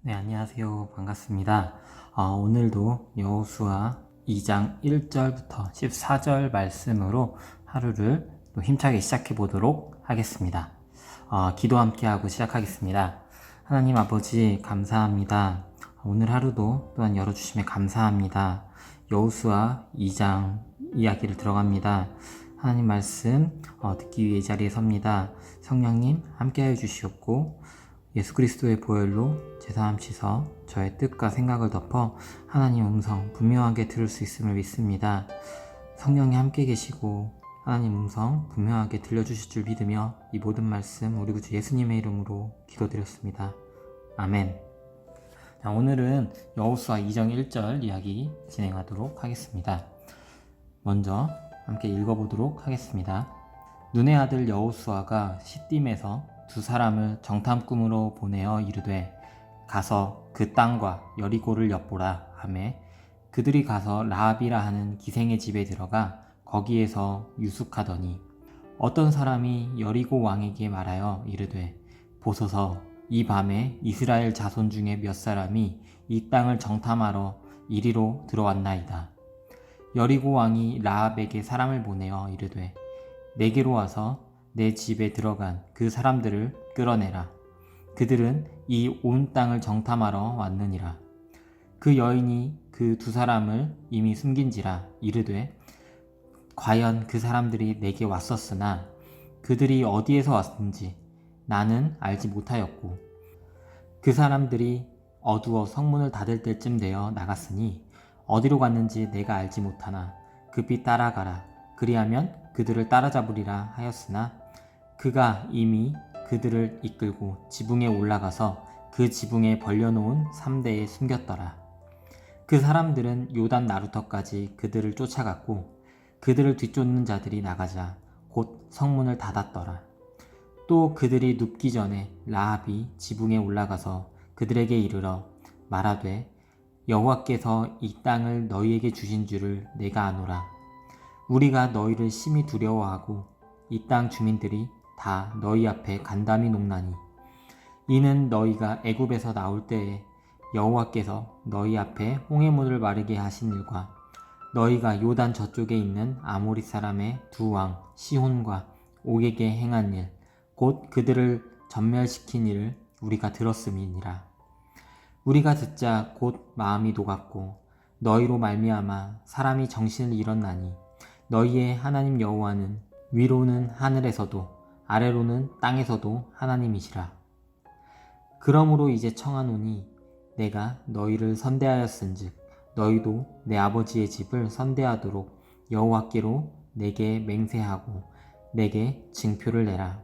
네, 안녕하세요. 반갑습니다. 오늘도 여호수아 2장 1절부터 14절 말씀으로 하루를 또 힘차게 시작해 보도록 하겠습니다. 기도 함께 하고 시작하겠습니다. 하나님 아버지 감사합니다. 오늘 하루도 또한 열어주심에 감사합니다. 여호수아 2장 이야기를 들어갑니다. 하나님 말씀 듣기 위해 이 자리에 섭니다. 성령님 함께하여 주시옵고 예수 그리스도의 보혈로 제사함 씻어 저의 뜻과 생각을 덮어 하나님 음성 분명하게 들을 수 있음을 믿습니다. 성령이 함께 계시고 하나님 음성 분명하게 들려주실 줄 믿으며 이 모든 말씀 우리 구주 예수님의 이름으로 기도드렸습니다. 아멘. 자, 오늘은 여호수아 2장 1절 이야기 진행하도록 하겠습니다. 먼저 함께 읽어보도록 하겠습니다. 눈의 아들 여호수아가 시딤에서 두 사람을 정탐꾼으로 보내어 이르되 가서 그 땅과 여리고를 엿보라 하매 그들이 가서 라합이라 하는 기생의 집에 들어가 거기에서 유숙하더니 어떤 사람이 여리고 왕에게 말하여 이르되 보소서 이 밤에 이스라엘 자손 중에 몇 사람이 이 땅을 정탐하러 이리로 들어왔나이다. 여리고 왕이 라합에게 사람을 보내어 이르되 내게로 와서 내 집에 들어간 그 사람들을 끌어내라. 그들은 이 온 땅을 정탐하러 왔느니라. 그 여인이 그 두 사람을 이미 숨긴지라 이르되 과연 그 사람들이 내게 왔었으나 그들이 어디에서 왔는지 나는 알지 못하였고 그 사람들이 어두워 성문을 닫을 때쯤 되어 나갔으니 어디로 갔는지 내가 알지 못하나 급히 따라가라. 그리하면 그들을 따라잡으리라 하였으나 그가 이미 그들을 이끌고 지붕에 올라가서 그 지붕에 벌려놓은 삼대에 숨겼더라. 그 사람들은 요단 나루터까지 그들을 쫓아갔고 그들을 뒤쫓는 자들이 나가자 곧 성문을 닫았더라. 또 그들이 눕기 전에 라합이 지붕에 올라가서 그들에게 이르러 말하되 여호와께서 이 땅을 너희에게 주신 줄을 내가 아노라. 우리가 너희를 심히 두려워하고 이 땅 주민들이 다 너희 앞에 간담이 녹나니 이는 너희가 애굽에서 나올 때에 여호와께서 너희 앞에 홍해물을 마르게 하신 일과 너희가 요단 저쪽에 있는 아모리 사람의 두 왕 시혼과 옥에게 행한 일 곧 그들을 전멸시킨 일을 우리가 들었음이니라. 우리가 듣자 곧 마음이 녹았고 너희로 말미암아 사람이 정신을 잃었나니 너희의 하나님 여호와는 위로는 하늘에서도 아래로는 땅에서도 하나님이시라. 그러므로 이제 청하노니 내가 너희를 선대하였은즉 너희도 내 아버지의 집을 선대하도록 여호와께로 내게 맹세하고 내게 징표를 내라.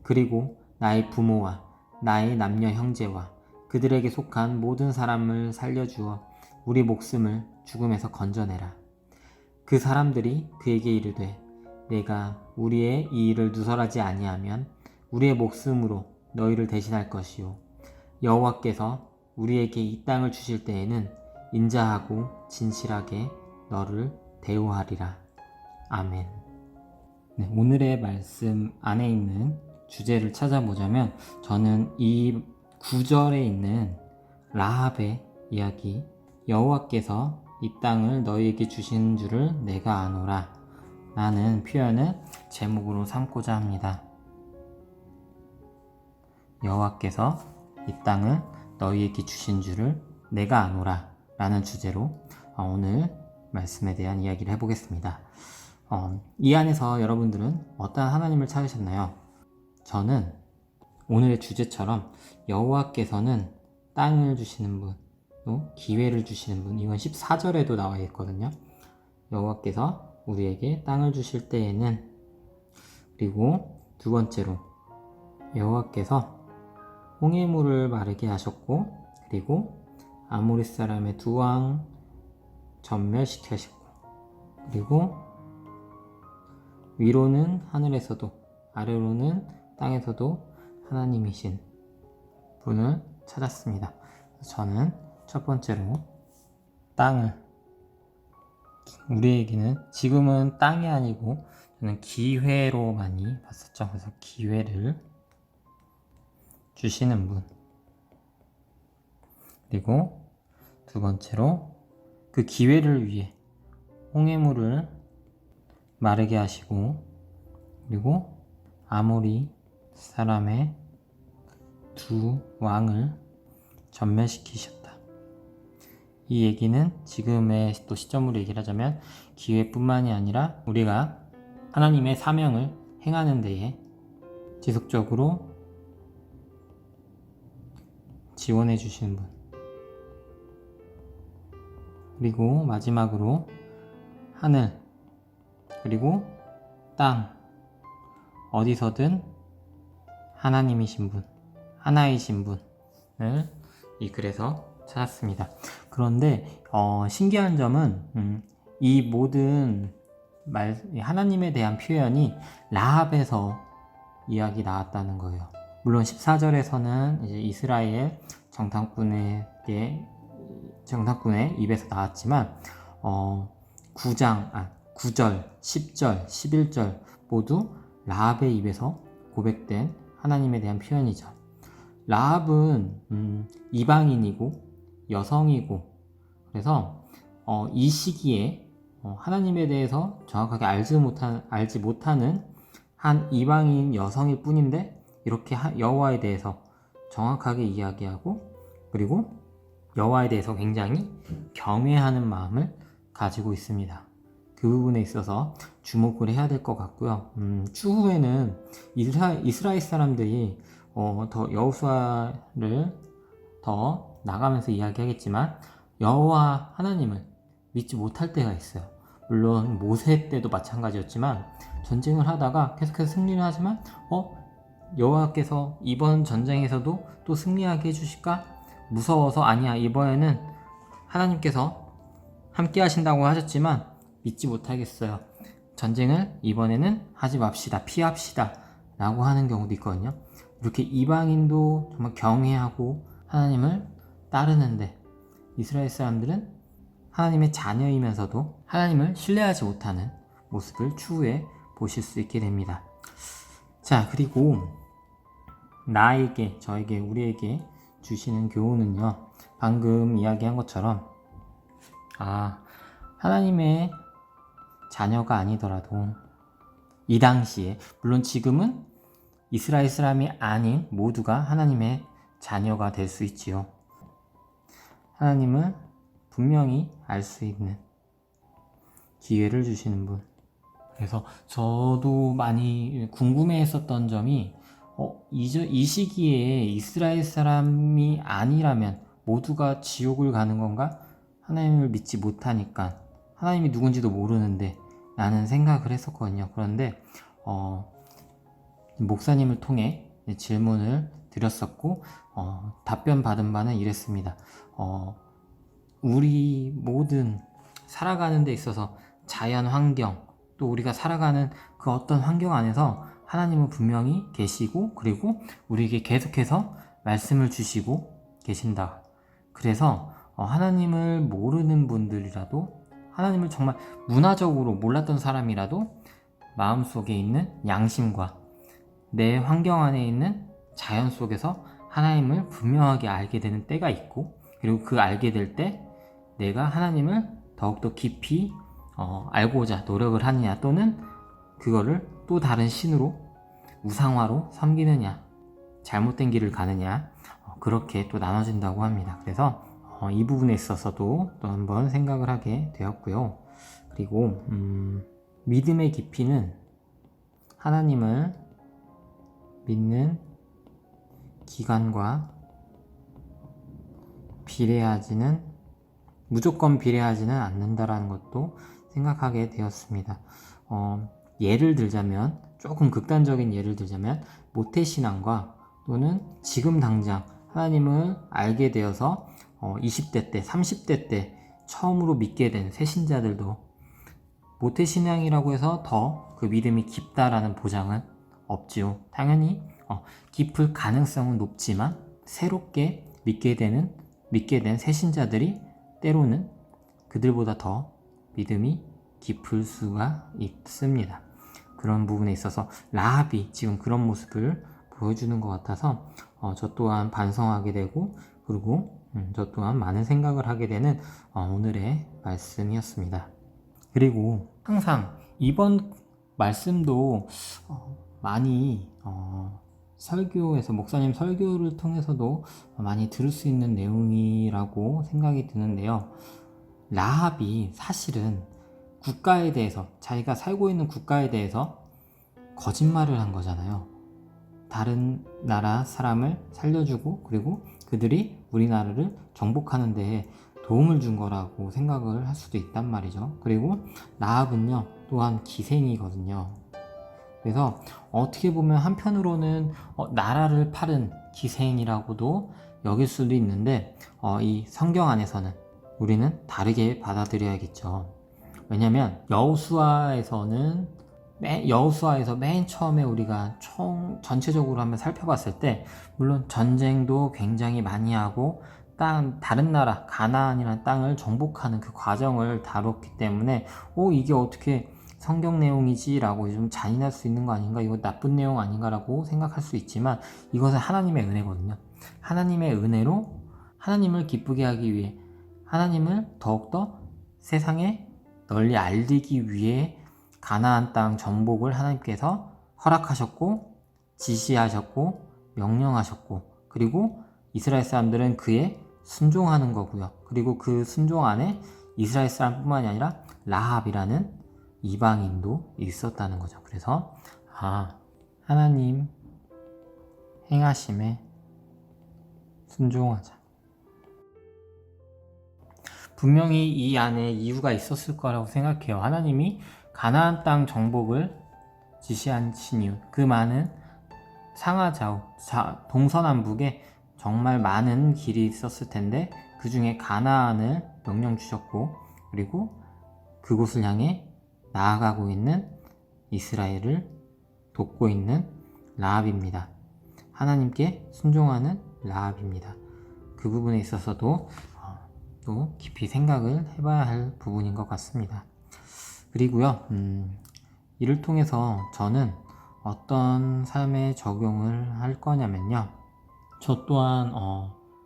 그리고 나의 부모와 나의 남녀 형제와 그들에게 속한 모든 사람을 살려주어 우리 목숨을 죽음에서 건져내라. 그 사람들이 그에게 이르되 내가 우리의 이 일을 누설하지 아니하면 우리의 목숨으로 너희를 대신할 것이요 여호와께서 우리에게 이 땅을 주실 때에는 인자하고 진실하게 너를 대우하리라. 아멘. 네, 오늘의 말씀 안에 있는 주제를 찾아보자면 저는 이 구절에 있는 라합의 이야기 여호와께서 이 땅을 너희에게 주신 줄을 내가 아노라 라는 표현을 제목으로 삼고자 합니다. 여호와께서 이 땅을 너희에게 주신 줄을 내가 아노라 라는 주제로 오늘 말씀에 대한 이야기를 해보겠습니다. 이 안에서 여러분들은 어떤 하나님을 찾으셨나요? 저는 오늘의 주제처럼 여호와께서는 땅을 주시는 분, 또 기회를 주시는 분, 이건 14절에도 나와 있거든요. 여호와께서 우리에게 땅을 주실 때에는, 그리고 두 번째로 여호와께서 홍해물을 마르게 하셨고, 그리고 아모리 사람의 두 왕 전멸시키시고, 그리고 위로는 하늘에서도 아래로는 땅에서도 하나님이신 분을 찾았습니다. 저는 첫 번째로 땅을, 우리에게는 지금은 땅이 아니고 저는 기회로 많이 봤었죠. 그래서 기회를 주시는 분, 그리고 두 번째로 그 기회를 위해 홍해물을 마르게 하시고, 그리고 아모리 사람의 두 왕을 전멸시키셨다. 이 얘기는 지금의 또 시점으로 얘기를 하자면 기회뿐만이 아니라 우리가 하나님의 사명을 행하는 데에 지속적으로 지원해 주시는 분, 그리고 마지막으로 하늘, 그리고 땅, 어디서든 하나님이신 분, 하나이신 분을 이 글에서 찾았습니다. 그런데 신기한 점은 이 모든 하나님에 대한 표현이 라합에서 이야기 나왔다는 거예요. 물론 14절에서는 이제 이스라엘 정탐꾼의 입에서 나왔지만 9절, 10절, 11절 모두 라합의 입에서 고백된 하나님에 대한 표현이죠. 라합은 이방인이고 여성이고, 그래서 이 시기에 하나님에 대해서 정확하게 알지 못하는 한 이방인 여성일 뿐인데 이렇게 여호와에 대해서 정확하게 이야기하고, 그리고 여호와에 대해서 굉장히 경외하는 마음을 가지고 있습니다. 그 부분에 있어서 주목을 해야 될 것 같고요. 추후에는 이스라엘 사람들이 더 여호수아를 더 나가면서 이야기하겠지만 여호와 하나님을 믿지 못할 때가 있어요. 물론 모세 때도 마찬가지였지만 전쟁을 하다가 계속해서 승리를 하지만 여호와께서 이번 전쟁에서도 또 승리하게 해주실까? 무서워서 아니야, 이번에는 하나님께서 함께 하신다고 하셨지만 믿지 못하겠어요. 전쟁을 이번에는 하지 맙시다, 피합시다 라고 하는 경우도 있거든요. 이렇게 이방인도 정말 경외하고 하나님을 따르는데 이스라엘 사람들은 하나님의 자녀이면서도 하나님을 신뢰하지 못하는 모습을 추후에 보실 수 있게 됩니다. 자, 그리고 나에게, 저에게, 우리에게 주시는 교훈은요, 방금 이야기한 것처럼 하나님의 자녀가 아니더라도 이 당시에, 물론 지금은 이스라엘 사람이 아닌 모두가 하나님의 자녀가 될 수 있지요. 하나님을 분명히 알 수 있는 기회를 주시는 분. 그래서 저도 많이 궁금해했었던 점이 이 시기에 이스라엘 사람이 아니라면 모두가 지옥을 가는 건가? 하나님을 믿지 못하니까, 하나님이 누군지도 모르는데 라는 생각을 했었거든요. 그런데 목사님을 통해 질문을 드렸었고 답변 받은 바는 이랬습니다. 우리 모든 살아가는 데 있어서 자연 환경, 또 우리가 살아가는 그 어떤 환경 안에서 하나님은 분명히 계시고, 그리고 우리에게 계속해서 말씀을 주시고 계신다. 그래서 하나님을 모르는 분들이라도, 하나님을 정말 문화적으로 몰랐던 사람이라도 마음속에 있는 양심과 내 환경 안에 있는 자연 속에서 하나님을 분명하게 알게 되는 때가 있고, 그리고 그 알게 될 때 내가 하나님을 더욱더 깊이 알고자 노력을 하느냐, 또는 그거를 또 다른 신으로, 우상화로 섬기느냐, 잘못된 길을 가느냐, 그렇게 또 나눠진다고 합니다. 그래서 이 부분에 있어서도 또 한번 생각을 하게 되었고요. 그리고 믿음의 깊이는 하나님을 믿는 기간과 무조건 비례하지는 않는다라는 것도 생각하게 되었습니다. 예를 들자면, 조금 극단적인 예를 들자면, 모태신앙과 또는 지금 당장 하나님을 알게 되어서 20대 때, 30대 때 처음으로 믿게 된 새신자들도 모태신앙이라고 해서 더 그 믿음이 깊다라는 보장은 없지요. 당연히 깊을 가능성은 높지만 새롭게 믿게 된 새신자들이 때로는 그들보다 더 믿음이 깊을 수가 있습니다. 그런 부분에 있어서 라합이 지금 그런 모습을 보여주는 것 같아서 저 또한 반성하게 되고, 그리고 저 또한 많은 생각을 하게 되는 오늘의 말씀이었습니다. 그리고 항상 이번 말씀도 많이 설교에서 목사님 설교를 통해서도 많이 들을 수 있는 내용이라고 생각이 드는데요. 라합이 사실은 국가에 대해서, 자기가 살고 있는 국가에 대해서 거짓말을 한 거잖아요. 다른 나라 사람을 살려주고 그리고 그들이 우리나라를 정복하는 데 도움을 준 거라고 생각을 할 수도 있단 말이죠. 그리고 라합은요 또한 기생이거든요. 그래서 어떻게 보면 한편으로는 나라를 팔은 기생이라고도 여길 수도 있는데 이 성경 안에서는 우리는 다르게 받아들여야겠죠. 왜냐면 여호수아에서 맨 처음에 우리가 전체적으로 한번 살펴봤을 때 물론 전쟁도 굉장히 많이 하고 다른 나라 가나안이라는 땅을 정복하는 그 과정을 다뤘기 때문에 이게 어떻게 성경 내용이지 라고 좀 잔인할 수 있는 거 아닌가, 이거 나쁜 내용 아닌가 라고 생각할 수 있지만 이것은 하나님의 은혜거든요. 하나님의 은혜로 하나님을 기쁘게 하기 위해, 하나님을 더욱더 세상에 널리 알리기 위해 가나안 땅 정복을 하나님께서 허락하셨고 지시하셨고 명령하셨고, 그리고 이스라엘 사람들은 그에 순종하는 거고요. 그리고 그 순종 안에 이스라엘 사람뿐만이 아니라 라합이라는 이방인도 있었다는 거죠. 그래서 하나님 행하심에 순종하자. 분명히 이 안에 이유가 있었을 거라고 생각해요. 하나님이 가나안 땅 정복을 지시하신 이유, 그 많은 상하좌우 동서남북에 정말 많은 길이 있었을 텐데 그 중에 가나안을 명령 주셨고, 그리고 그곳을 향해 나아가고 있는 이스라엘을 돕고 있는 라합입니다. 하나님께 순종하는 라합입니다. 그 부분에 있어서도 또 깊이 생각을 해봐야 할 부분인 것 같습니다. 그리고요, 이를 통해서 저는 어떤 삶에 적용을 할 거냐면요, 저 또한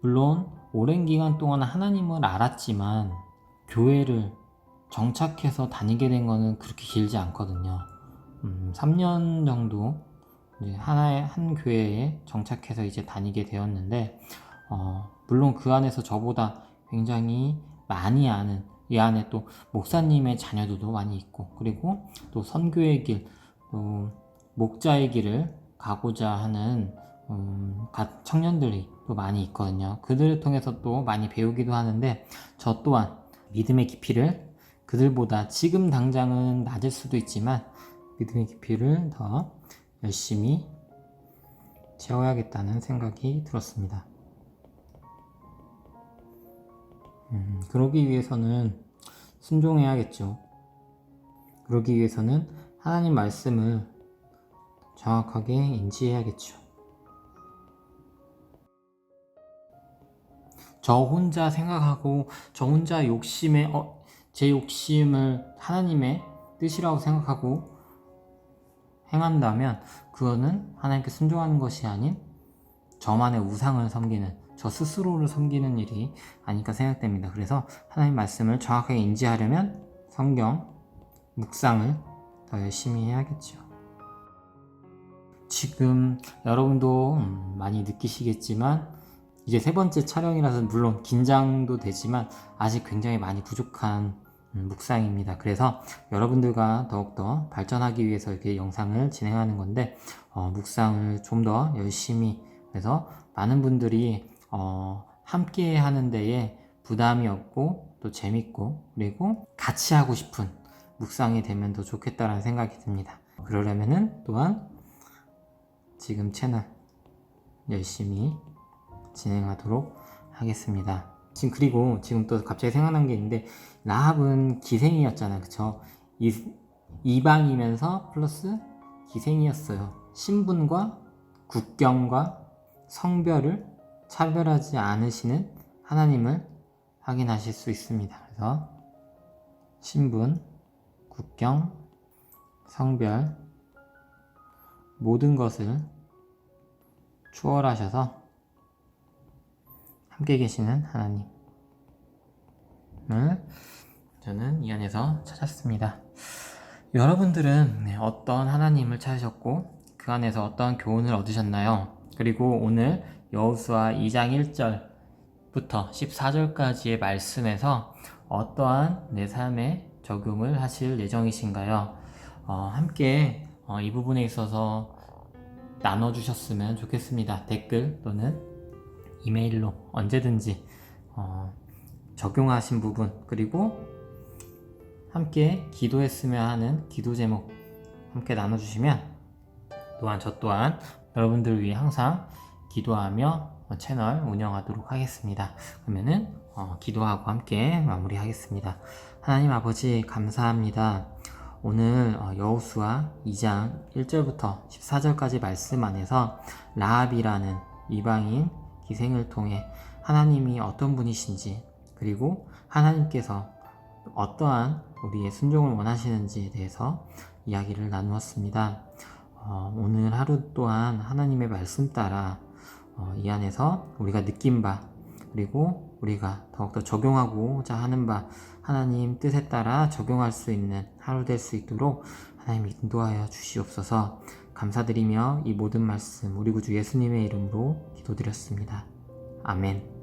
물론 오랜 기간 동안 하나님을 알았지만 교회를 정착해서 다니게 된 거는 그렇게 길지 않거든요. 3년 정도 이제 한 교회에 정착해서 이제 다니게 되었는데 물론 그 안에서 저보다 굉장히 많이 아는, 이 안에 또 목사님의 자녀들도 많이 있고, 그리고 또 선교의 길, 또 목자의 길을 가고자 하는 청년들이 또 많이 있거든요. 그들을 통해서 또 많이 배우기도 하는데 저 또한 믿음의 깊이를 그들보다 지금 당장은 낮을 수도 있지만 믿음의 깊이를 더 열심히 채워야겠다는 생각이 들었습니다. 그러기 위해서는 순종해야겠죠. 그러기 위해서는 하나님 말씀을 정확하게 인지해야겠죠. 저 혼자 생각하고 저 혼자 욕심에 제 욕심을 하나님의 뜻이라고 생각하고 행한다면 그거는 하나님께 순종하는 것이 아닌 저만의 우상을 섬기는, 저 스스로를 섬기는 일이 아닐까 생각됩니다. 그래서 하나님 말씀을 정확하게 인지하려면 성경 묵상을 더 열심히 해야겠죠. 지금 여러분도 많이 느끼시겠지만 이제 3번째 촬영이라서 물론 긴장도 되지만 아직 굉장히 많이 부족한 묵상입니다. 그래서 여러분들과 더욱더 발전하기 위해서 이렇게 영상을 진행하는 건데 묵상을 좀 더 열심히 해서 많은 분들이 함께 하는 데에 부담이 없고 또 재밌고 그리고 같이 하고 싶은 묵상이 되면 더 좋겠다라는 생각이 듭니다. 그러려면은 또한 지금 채널 열심히 진행하도록 하겠습니다. 그리고 지금 또 갑자기 생각난 게 있는데, 라합은 기생이었잖아요. 그쵸? 이방이면서 플러스 기생이었어요. 신분과 국경과 성별을 차별하지 않으시는 하나님을 확인하실 수 있습니다. 그래서 신분, 국경, 성별 모든 것을 초월하셔서 함께 계시는 하나님을 저는 이 안에서 찾았습니다. 여러분들은 어떤 하나님을 찾으셨고 그 안에서 어떠한 교훈을 얻으셨나요? 그리고 오늘 여호수아 2장 1절부터 14절까지의 말씀에서 어떠한 내 삶에 적용을 하실 예정이신가요? 함께 이 부분에 있어서 나눠주셨으면 좋겠습니다. 댓글 또는 이메일로 언제든지 적용하신 부분, 그리고 함께 기도했으면 하는 기도 제목 함께 나눠주시면 또한 저 또한 여러분들을 위해 항상 기도하며 채널 운영하도록 하겠습니다. 그러면은 기도하고 함께 마무리하겠습니다. 하나님 아버지 감사합니다. 오늘 여호수아 2장 1절부터 14절까지 말씀 안에서 라합이라는 이방인 기생을 통해 하나님이 어떤 분이신지, 그리고 하나님께서 어떠한 우리의 순종을 원하시는지에 대해서 이야기를 나누었습니다. 오늘 하루 또한 하나님의 말씀 따라 이 안에서 우리가 느낀 바, 그리고 우리가 더욱더 적용하고자 하는 바, 하나님 뜻에 따라 적용할 수 있는 하루 될 수 있도록 하나님 인도하여 주시옵소서. 감사드리며 이 모든 말씀 우리 구주 예수님의 이름으로 기도드렸습니다. 아멘.